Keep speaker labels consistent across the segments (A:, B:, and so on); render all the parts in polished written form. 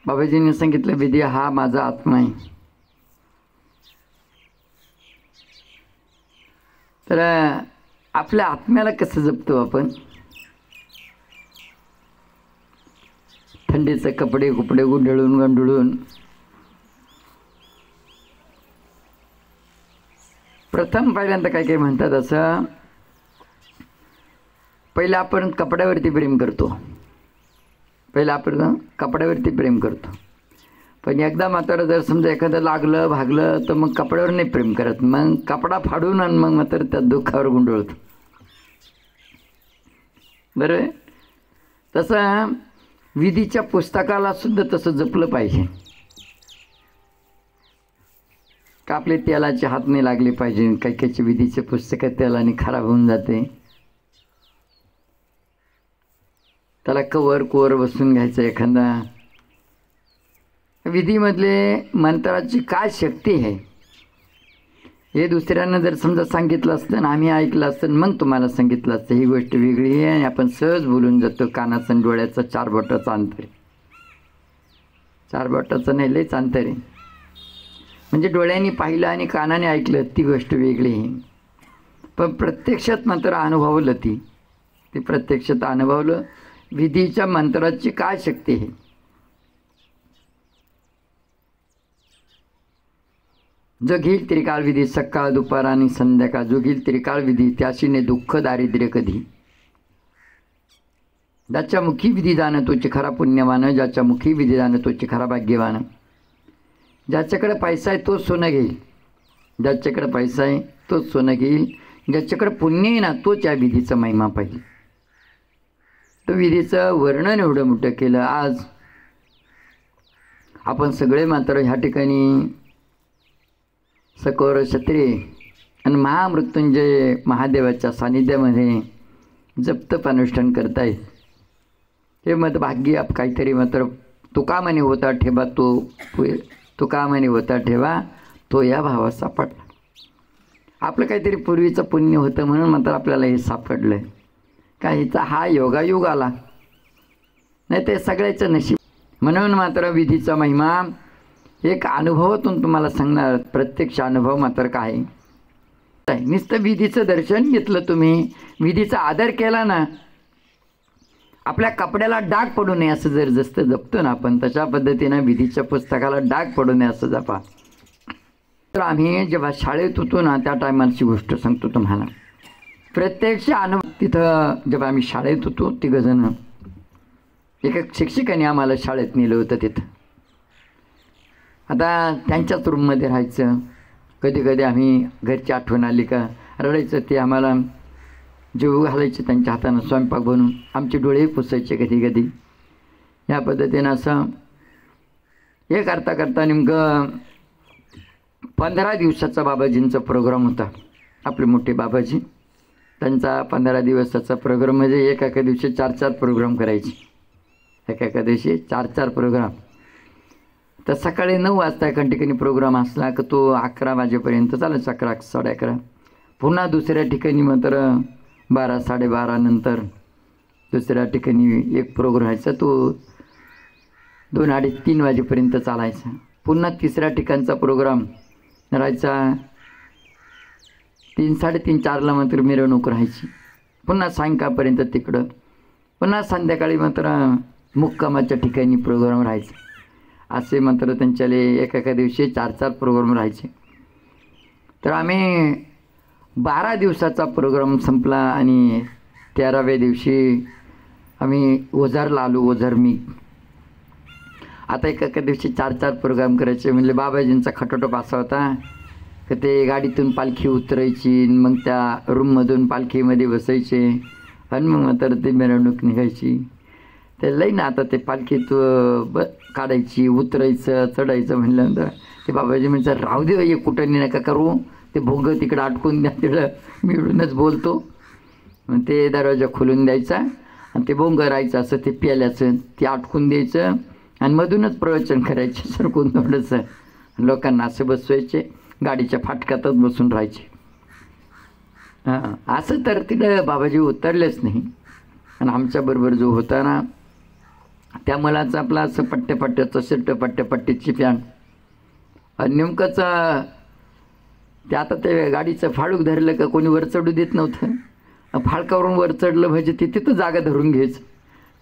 A: बाबाजींनी सांगितलं विधी हा माझा आत्मा आहे. तर आपल्या आत्म्याला कसं जपतो आपण? थंडीचे कपडे गुंडाळून गंडळून प्रथम पहिल्यांदा काय म्हणतात, असं पहिलं आपण कपड्यावरती प्रेम करतो. पण एकदा मात्र जर समजा एखादं लागलं भागलं तर मग कपड्यावर नाही प्रेम करत, मग कपडा फाडून आणि मग मात्र त्या दुःखावर गुंडळतो. बरं, तसं विधीच्या पुस्तकाला सुद्धा तसं जपलं पाहिजे का? आपले तेलाचे हात नाही लागले पाहिजे. काही विधीचे पुस्तक तेलाने खराब होऊन जाते. त्याला कवर बसून घ्यायचं. एखादा विधीमधले मंत्राची काय शक्ती आहे हे दुसऱ्यांना जर समजा सांगितलं असतं ना, आम्ही ऐकलं असतं, मग तुम्हाला सांगितलं असतं. ही गोष्ट वेगळी आहे आणि आपण सहज बोलून जातो. कानाचं आणि डोळ्याचं 4 बोटाचं अंतर आहे. 4 बोटाचं नाही, लयच अंतर आहे. म्हणजे डोळ्यांनी पाहिलं आणि कानाने ऐकलं ती गोष्ट वेगळी आहे. पण प्रत्यक्षात मात्र अनुभवलं ते प्रत्यक्षात अनुभवलं विधीच्या मंत्राची काय शक्ती आहे. जो घेईल त्रिकाळ विधी सकाळ दुपार आणि संध्याकाळ, जो घेईल त्रिकाळ विधी त्याशीने दुःख दारिद्र्य कधी. ज्याच्या मुखी विधी जाणं तोची खरा पुण्यवान, ज्याच्या मुखी विधी जाणं तोची खरा भाग्यवान. ज्याच्याकडे पैसा आहे तोच सोनं घेईल, ज्याच्याकडे पैसा आहे तोच सोनं घेईल. ज्याच्याकडे पुण्य आहे ना तोच या विधीचा महिमा पाहिजे. तो विधीचं वर्णन एवढं मोठं केलं. आज आपण सगळे मात्र ह्या ठिकाणी सकोर क्षत्रिय आणि महामृत्युंजय महादेवाच्या सानिध्यामध्ये जपतप अनुष्ठान करतायत. हे मत भाग्य काहीतरी मात्र तुका म्हणे होता ठेवा तुका म्हणे होता ठेवा तो या भावात सापडला. आपलं काहीतरी पूर्वीचं पुण्य होतं म्हणून मात्र आपल्याला हे सापडलं आहे. काहीचा हा योगायोग आला नाही ते सगळ्याचं नशीब. म्हणून मात्र विधीचा महिमा एक अनुभवातून तुम्हाला सांगणार. प्रत्यक्ष अनुभव मात्र काय नुसतं विधीचं दर्शन घेतलं, तुम्ही विधीचा आदर केला ना, आपल्या कपड्याला डाग पडू नये असं जर जसं जपतो ना आपण, तशा पद्धतीनं विधीच्या पुस्तकाला डाग पडू नये असं जपा. तर आम्ही जेव्हा शाळेत होतो ना त्या टायमाची गोष्ट सांगतो तुम्हाला. प्रत्यक्ष अनुभव तिथं जेव्हा आम्ही शाळेत होतो 3 जण, एका शिक्षकाने आम्हाला शाळेत नेलं होतं. तिथं आता त्यांच्याच रूममध्ये राहायचं. कधी कधी आम्ही घरची आठवण आली का रडायचं. ते आम्हाला जेवू घालायचे त्यांच्या हातानं स्वयंपाक बनवून, आमचे डोळे पुसायचे कधी कधी. या पद्धतीनं असं हे करता करता नेमकं 15 दिवसाचा बाबाजींचा प्रोग्राम होता. आपले मोठे बाबाजी, त्यांचा 15 दिवसाचा प्रोग्राम म्हणजे एका दिवशी 4-4 प्रोग्राम करायचे. एका दिवशी 4-4 प्रोग्राम. तर सकाळी 9 वाजता एका ठिकाणी प्रोग्राम असला की तो 11 वाजेपर्यंत चालायचा. 11 साडे 11. पुन्हा दुसऱ्या ठिकाणी मात्र 12-12:30 नंतर दुसऱ्या ठिकाणी एक प्रोग्राम व्हायचा. तो 2-2:30-3 वाजेपर्यंत चालायचा. पुन्हा तिसऱ्या ठिकाणचा प्रोग्राम राहायचा 3-3:30-4ला मात्र मिरवणूक राहायची. पुन्हा सायंकाळपर्यंत तिकडं. पुन्हा संध्याकाळी मात्र मुक्कामाच्या ठिकाणी प्रोग्राम राहायचे. असे मात्र त्यांच्याले एका दिवशी 4-4 प्रोग्राम राहायचे. तर आम्ही 12 दिवसाचा प्रोग्राम संपला आणि 13व्या दिवशी आम्ही ओझरला आलो. ओझर मी आता एका दिवशी 4-4 प्रोग्राम करायचे. म्हणजे बाबाजींचा खटोटोप असा होता की ते गाडीतून पालखी उतरायची, मग त्या रूममधून पालखीमध्ये बसायचे आणि मग मात्र ते मिरवणूक निघायची. ते लई ना आता ते पालखीत काढायची, उतरायचं, चढायचं म्हणल्यानंतर ते बाबाजी म्हणतात राहू दे हे कुठं नका करू, ते भोंग तिकडं अटकून द्या. तिकडं मिळूनच बोलतो. मग ते दरवाजा खोलून द्यायचा आणि ते भोंग राहायचं असं ते प्याल्याचं ते अटकून द्यायचं आणि मधूनच प्रवचन करायचे सरकून थोडंसं. लोकांना असं बसवायचे, गाडीच्या फाटकातच बसून राहायचे. हां असं तर तिकडं बाबाजी उतरलेच नाही. आणि आमच्याबरोबर जो होता ना त्या मुलाचं आपला असं पट्ट्यापट्ट्याचं शर्ट पट्ट्यापट्टीची पॅन्ट आणि नेमकंच ते आता ते गाडीचं फाळूक धरलं का कोणी वर चढू देत नव्हतं. फाळकावरून वर चढलं म्हणजे ते तिथं जागा धरून घ्यायचं.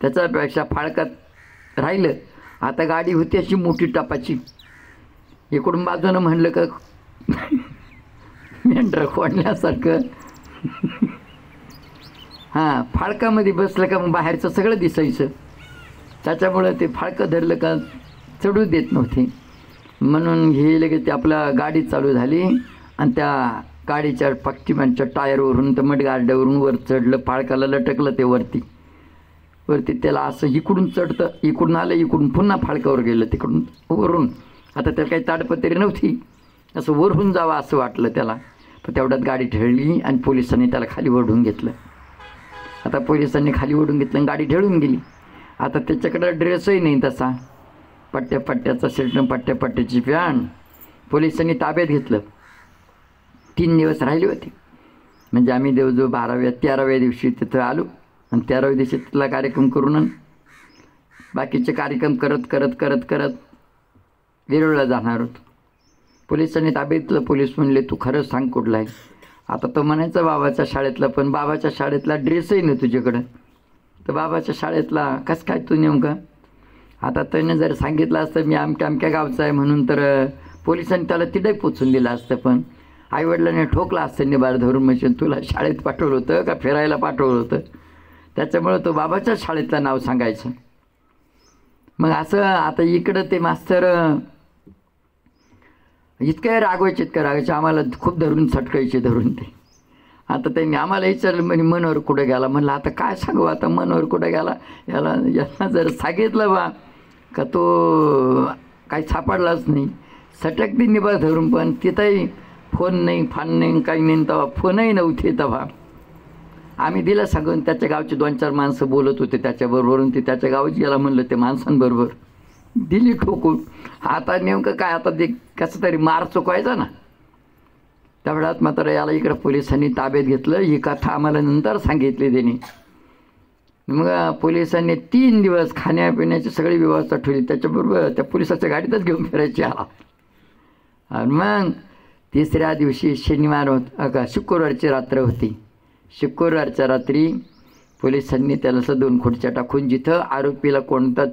A: त्याच्यापेक्षा फाळकात राहिलं. आता गाडी होती अशी मोठी टपाची, इकडून बाजूनं म्हणलं का मेंढरं खोडल्यासारखं. हां, फाळकामध्ये बसलं का मग बाहेरचं सगळं दिसायचं. त्याच्यामुळं ते फाळकं धरलं का चढू देत नव्हते. म्हणून हे लगेच ते आपला गाडी चालू झाली आणि त्या गाडीच्या पक्कीमांच्या टायरवरून तर मडगार्ड्यावरून वर चढलं. फाळकाला लटकलं ते वरती त्याला असं इकडून चढतं, इकडून आलं, इकडून पुन्हा फाळकावर गेलं, तिकडून वरून. आता त्याला काही ताडपत्री नव्हती, असं वरून जावं असं वाटलं त्याला. पण तेवढ्यात गाडी ढळली आणि पोलिसांनी त्याला खाली ओढून घेतलं. आता पोलिसांनी खाली ओढून घेतलं आणि गाडी ढळून गेली. आता त्याच्याकडं ड्रेसही नाही तसा, पट्ट्याचा शर्ट, पट्ट्याची पॅन्ट. पोलिसांनी ताब्यात घेतलं. 3 दिवस राहिले होते. म्हणजे आम्ही जवळजवळ 13व्या दिवशी तिथं आलो आणि 13व्या दिवशी तिथला कार्यक्रम करून बाकीचे कार्यक्रम करत वेरूळला जाणार होतो. पोलिसांनी ताब्यात घेतलं. पोलीस म्हणले तू खरंच सांग कुठला आहे. आता तो म्हणायचा बाबाच्या शाळेतला, पण बाबाच्या शाळेतला ड्रेसही नाही तुझ्याकडं. तर बाबाच्या शाळेतला कसं काय तू नेमकं. आता त्याने जर सांगितलं असतं मी अमक्या गावचा आहे म्हणून तर पोलिसांनी त्याला तिथे पोचून दिलं असतं. पण आईवडिलांनी ठोकलं असतं निबार धरून, म्हणजे तुला शाळेत पाठवलं होतं का फिरायला पाठवलं होतं. त्याच्यामुळं तो बाबाच्या शाळेतलं नाव सांगायचं. मग असं आता इकडं ते मास्तर इतकं रागवायचे आम्हाला खूप धरून सटकायचे धरून ते. आता त्यांनी आम्हाला विचारलं म्हणजे मनोहर कुठं गेला. म्हणलं आता काय सांगू, आता मनोहर कुठं गेला. याला जर सांगितलं बा का तो काही सापडलाच नाही. सटकते निभा धरून, पण तिथंही फोन नाही, फान नाही, काही नाही. तेव्हा फोनही नव्हते. तेव्हा आम्ही दिलं सांगून. त्याच्या गावचे 2-4 माणसं बोलत होते त्याच्याबरोबरून. ते त्याच्या गावात गेला म्हणलं ते माणसांबरोबर दिली ठोकून. आता नेमकं काय, आता ते कसं तरी मार चुकवायचा ना. तेवढ्यात मात्र याला इकडं पोलिसांनी ताब्यात घेतलं. ही कथा आम्हाला नंतर सांगितली त्यांनी. मग पोलिसांनी 3 दिवस खाण्यापिण्याची सगळी व्यवस्था ठेवली. त्याच्याबरोबर त्या पोलिसाच्या गाडीतच घेऊन फिरायची आला. आणि मग 3ऱ्या दिवशी शनिवार होता, शुक्रवारची रात्र होती. शुक्रवारच्या रात्री पोलिसांनी त्याला असं 2 खोडच्या टाकून, जिथं आरोपीला कोणता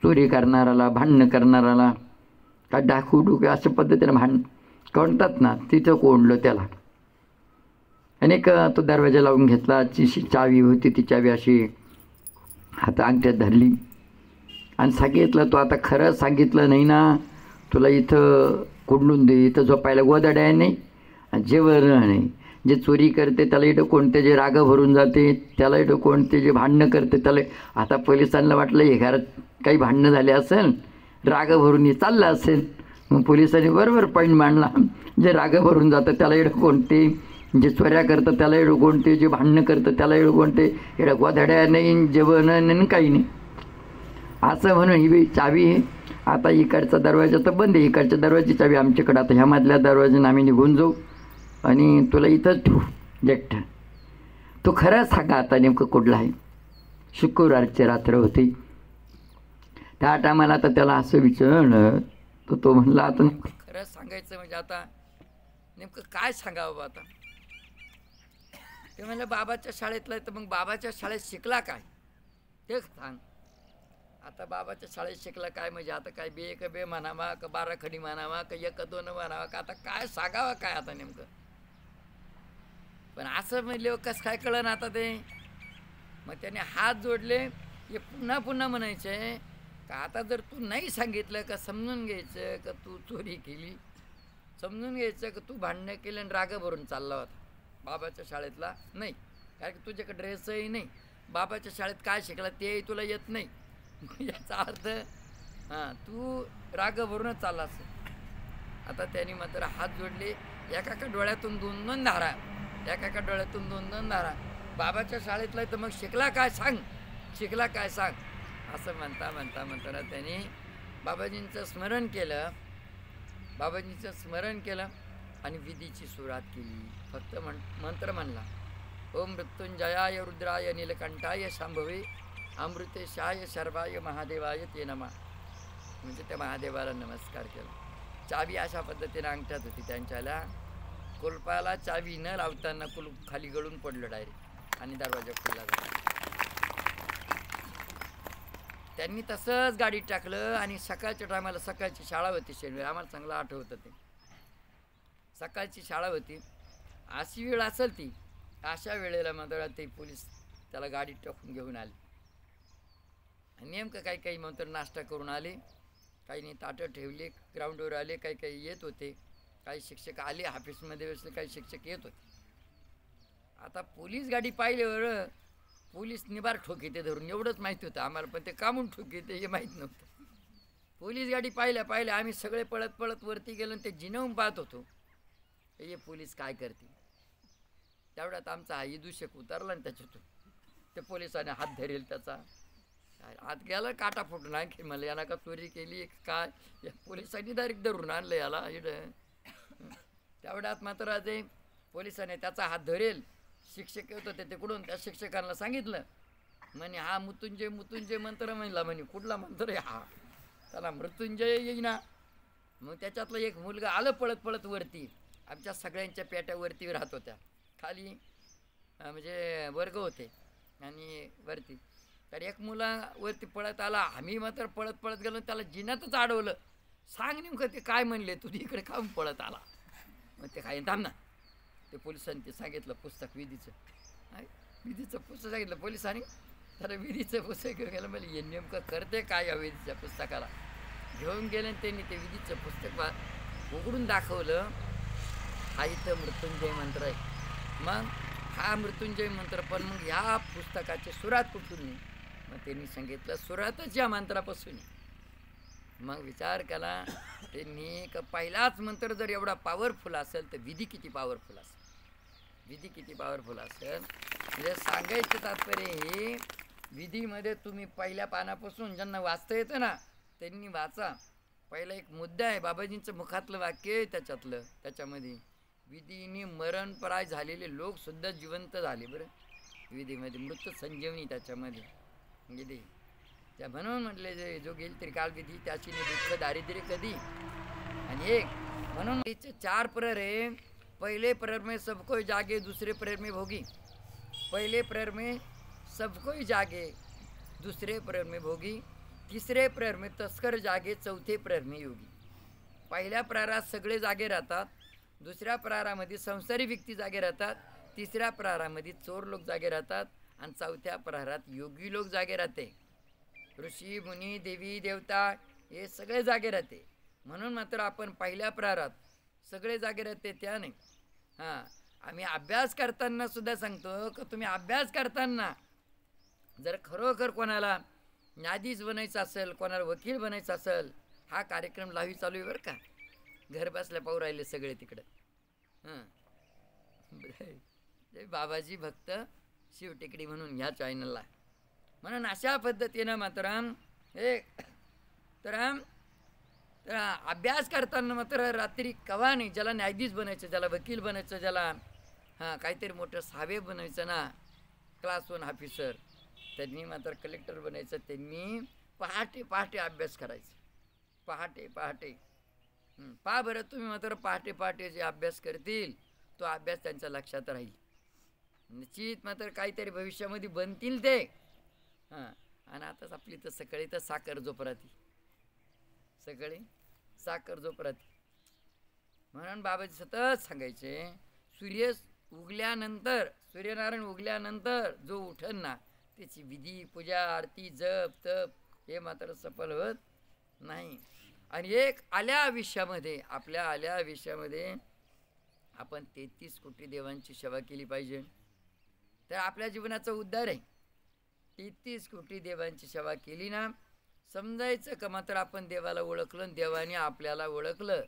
A: चोरी करणाराला, भांडणं करणाराला, का डाकू अशा पद्धतीने कोणतात ना, तिथं कोंडलं त्याला. आणि तो दरवाजा लावून घेतला. चावी होती, ती चावी अशी हात अंगठ्यात धरली आणि सांगितलं तू आता खरं सांगितलं नाही ना, तुला इथं कोंडून दे. इथं झोपायला गोदड्या नाही, जेवण नाही. जे चोरी करते त्याला इथं कोणते, जे राग भरून जाते त्याला इथं कोणते, जे भांडणं करते त्याला. आता पोलिसांना वाटलं हे घरात काही भांडणं झाले असेल, राग भरून हे चाललं असेल. मग पोलिसांनी बरोबर पॉईंट मांडला. जे राग भरून जातं त्याला इडं कोणते, जे चोऱ्या करतं त्याला इडं कोणते, जे भांडणं करतं त्याला इडं कोणते, इडं गोधड्या नाही, जेवण नाही, काही नाही. असं म्हणून ही चावी आता इकडचा दरवाजा तर बंद आहे, इकडच्या दरवाजाची चावी आमच्याकडं. आता ह्या मधल्या दरवाजाने आम्ही निघून जाऊ आणि तुला इथंच ठेवू जट्ट. तो खरं सांगा आता नेमकं कुठला आहे. शुक्रवारची रात्र होती. त्या टायमाला आता त्याला असं विचारलं तर तो म्हणला आता खरं सांगायचं म्हणजे आता नेमकं काय सांगावं बा. आता ते म्हणलं बाबाच्या शाळेतलं आहे. तर मग बाबाच्या शाळेत शिकला काय ते सांग. आता बाबाच्या शाळेत शिकला काय म्हणजे आता काय बे एक बे म्हणावा का 12 खडी म्हणावा का 1-2 म्हणावा का, आता काय सांगावं काय आता नेमकं. पण असं म्हणले कसं काय कळलं ना आता ते. मग त्याने हात जोडले. हे पुन्हा म्हणायचे का आता जर तू नाही सांगितलं का समजून घ्यायचं का तू चोरी केली, समजून घ्यायचं का तू भांडणं केलं आणि राग भरून चालला होता. बाबाच्या शाळेतला नाही, कारण की तुझ्याकडे ड्रेसही नाही. बाबाच्या शाळेत काय शिकला तेही तुला येत नाही. याचा अर्थ तू राग भरूनच चालला असेल. आता त्यांनी मात्र हात जोडले. एका डोळ्यातून 2-2 धारा, एका डोळ्यातून 2-2 धारा. बाबाच्या शाळेतला तर मग शिकला काय सांग, शिकला काय सांग. असं म्हणताना त्यांनी बाबाजींचं स्मरण केलं. बाबाजींचं स्मरण केलं आणि विधीची सुरुवात केली. फक्त मंत्र म्हणला, ओम मृत्युंजयाय रुद्राय नीलकंठाय शांभवे अमृतेशाय शर्वाय महादेवाय ते नमा, म्हणजे त्या महादेवाला नमस्कार केला. चावी अशा पद्धतीने अंगठ्यात होती त्यांच्याला. कुलपाला चावी न लावताना कुलूप खाली गळून पडलं डायरेक्ट आणि दरवाजा खुला झाला. त्यांनी तसंच गाडीत टाकलं आणि सकाळच्या टायमाला, सकाळची शाळा होती शनिवारी, आम्हाला चांगलं आठवतं ते. सकाळची शाळा होती, अशी वेळ असेल ती, अशा वेळेला मात्र ते पोलीस त्याला गाडीत टाकून घेऊन आले. आणि नेमकं काही काही मात्र नाश्ता करून आले, काही नाही ताटं ठेवले, ग्राउंडवर आले, काही काही येत होते, काही शिक्षक आले ऑफिसमध्ये बसले, काही शिक्षक येत होते. आता पोलीस गाडी पाहिल्यावर पोलीस निबार ठोकीते धरून, एवढंच माहिती होतं आम्हाला, पण ते कामून ठोकीते हे माहीत नव्हतं. पोलीस गाडी पाहिल्या आम्ही सगळे पळत पळत वरती गेलो आणि ते जिनवून पाहत होतो हे पोलीस काय करते. तेवढ्यात आमचा हा इदूशक उतरला आणि त्याच्यातून ते पोलिसाने हात धरेल त्याचा, हात गेला काटा फुटून. आणखी मला याला का चोरी केली काय, या पोलिसांनी डायरेक्ट धरून आणलं याला इकडं. तेवढ्यात मात्र ते पोलिसाने त्याचा हात धरेल, शिक्षक येत होते तिकडून, त्या शिक्षकांना सांगितलं, म्हणे हा मृत्युंजय मंत्र म्हणला, म्हणे कुठला मंत्र आहे हा, त्याला मृत्युंजय येईना. मग त्याच्यातलं एक मुलगा आलं पळत पळत वरती, आमच्या सगळ्यांच्या पेट्यावरती राहत होत्या, खाली म्हणजे वर्ग होते आणि वरती. तर एक मुला वरती पळत आला, आम्ही मात्र पळत पळत गेलो, त्याला जिन्यातच अडवलं. सांग नेमकं ते काय म्हणले, तुझी इकडे काम पळत आला. मग ते काय थांब ना, ते पोलिसांनी ते सांगितलं पुस्तक विधीचं पुस्तक सांगितलं पोलिसांनी, तर विधीचं पुस्तक घेऊन गेलं. मला हे नेमकं करते काय या विधीच्या पुस्तकाला, घेऊन गेले त्यांनी ते विधीचं पुस्तक उघडून दाखवलं. हा इथं मृत्युंजय मंत्र आहे. मग हा मृत्युंजय मंत्र, पण मग ह्या पुस्तकाचे सुरात कुठून नाही, मग त्यांनी सांगितलं सुरातच या मंत्रापासून. मग विचार केला त्यांनी का पहिलाच मंत्र जर एवढा पॉवरफुल असेल तर विधी किती पॉवरफुल असेल, विधी किती पॉवरफुल असेल. म्हणजे सांगायचं तात्पर्य हे, विधीमध्ये तुम्ही पहिल्या पानापासून ज्यांना वाचता येतं ना त्यांनी वाचा. पहिला एक मुद्दा आहे, बाबाजींचं मुखातलं वाक्य आहे त्याच्यातलं, त्याच्यामध्ये विधीने मरणप्राय झालेले लोकसुद्धा जिवंत झाले बरं विधीमध्ये, मृत संजीवनी त्याच्यामध्ये विधी. त्या म्हणून म्हटले जे जो गेल तरी काल विधी त्याची दुःख दारिद्र्य कधी. आणि एक म्हणून तिचे 4 प्रहर आहे. पहले प्रहर में सब कोई जागे, दूसरे प्रहर में भोगी. पहले प्रहर में सब कोई जागे, दूसरे प्रहर में भोगी, तिसरे प्रहर में तस्कर जागे, चौथे प्रहर में योगी. पहिल्या प्रहरात सगळे जागे राहतात, दुसऱ्या प्रहरामध्ये संसारी व्यक्ती जागे राहतात, तिसऱ्या प्रहरामध्ये चोर लोक जागे राहतात आणि चौथ्या प्रहरात योगी लोक जागे राहते. ऋषी मुनी देवी देवता हे सगळे जागे राहते. म्हणून मात्र आपण पहिल्या प्रहरात सगळे जागे राहते त्या नाही. हां, आम्ही अभ्यास करताना सुद्धा सांगतो की तुम्ही अभ्यास करताना जर खरोखर कोणाला न्यायाधीश बनायचं असेल, कोणाला वकील बनायचं असेल, हा कार्यक्रम लावी चालू आहे बरं का, घर बसल्या पाहू राहिले सगळे तिकडं. हां, बाबाजी भक्त शिवटेकडी म्हणून ह्या चॅनलला. म्हणून अशा पद्धतीनं मात्र एक तर अभ्यास करताना मात्र रात्री कवा नाही, ज्याला न्यायाधीश बनायचं, ज्याला वकील बनायचं, ज्याला काहीतरी मोठं साहेब बनायचं ना, क्लास 1 ऑफिसर, त्यांनी मात्र कलेक्टर बनायचं, त्यांनी पहाटे पहाटे अभ्यास करायचा. पहाटे पहाटे पहा बरं तुम्ही मात्र पहाटे पहाटे जे अभ्यास करतील तो अभ्यास त्यांच्या लक्षात राहील. निश्चित मात्र काहीतरी भविष्यामध्ये बनतील ते. आणि आताच आपली तर सकाळी तर साखर झोप राहते, सकाळी साखर झोप राहते. म्हणून बाबाजी सतत सांगायचे, सूर्यनारायण उगल्यानंतर जो उठन ना त्याची विधी पूजा आरती जप तप हे मात्र सफल होत नाही. आणि एक आल्या आयुष्यामध्ये, आपल्या आल्या आयुष्यामध्ये आपण 33 कोटी देवांची सेवा केली पाहिजे, तर आपल्या जीवनाचा उद्धार आहे. 33 कोटी देवांची सेवा केली ना, समजायचं का मात्र आपण देवाला ओळखलं आणि देवाने आपल्याला ओळखलं,